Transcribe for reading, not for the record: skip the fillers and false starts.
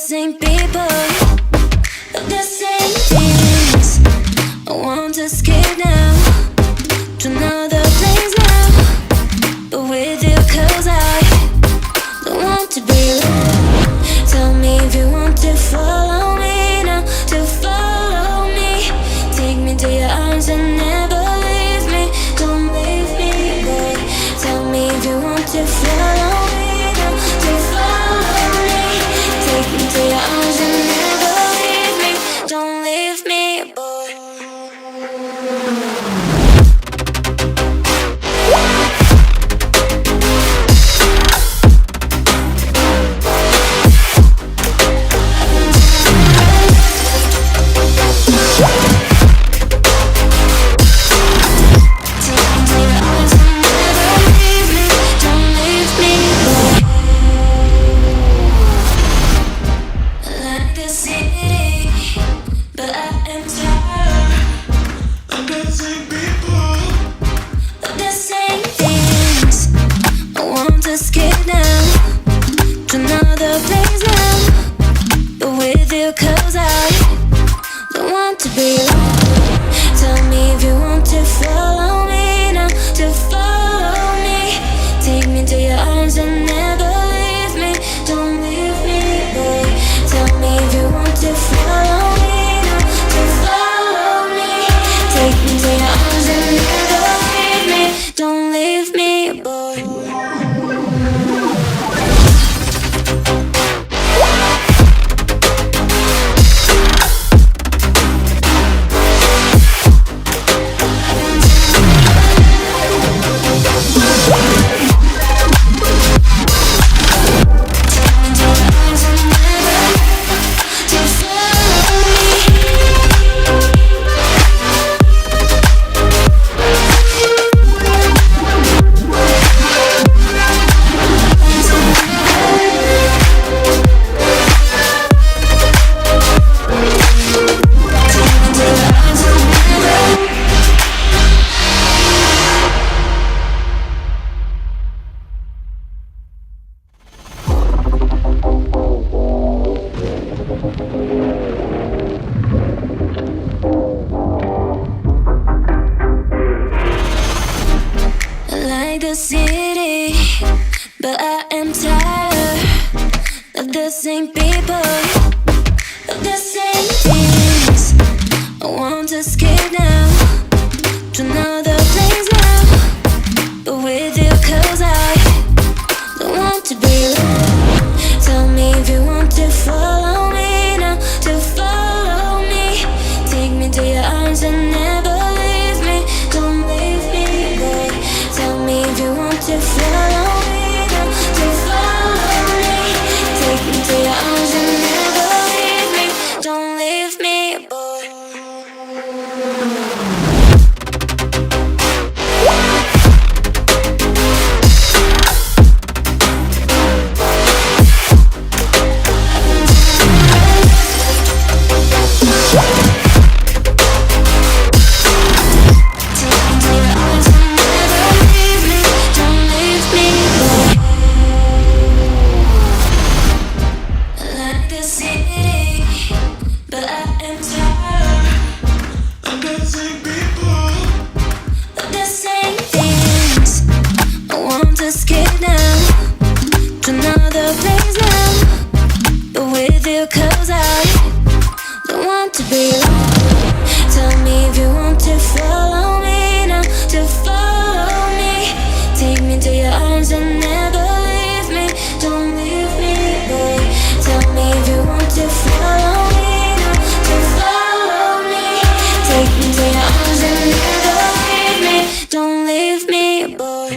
same people, of the same things. I want to escape now to another place now, but with you 'cause I don't want to be alone. Tell me if you want to follow me now, to follow me. Take me to your arms and never leave me. Don't leave me, boy. Tell me if you want to follow me now, to follow me. Take me to your arms and never leave me. Don't leave me, boy. Escape now to another place now, but with you 'cause I don't want to be alone. Tell me if you want to follow me now, to follow me. Take me to your arms and never leave me. Don't leave me, boy. Tell me if you want to follow me now, to follow me. Take me to your arms and never leave me. Don't leave me, boy. The city, but I am tired of the same people, of the same things. I want to escape now to another place now, but with you 'cause I don't want to be alone. Tell me if you want to follow me now, to follow me. Take me to your arms and never leave me. Don't leave me, boy. Tell me if you want to follow me now, to follow me. Take me to your arms and never leave me. Don't leave me, boy. Escape now to another place now, but with you 'cause I don't want to be alone. Tell me if you want to follow me now, to follow me. Take me to your arms and never leave me. Don't leave me, boy. Tell me if you want to follow me now, to follow me. Take me to your arms and never leave me. Don't leave me, boy.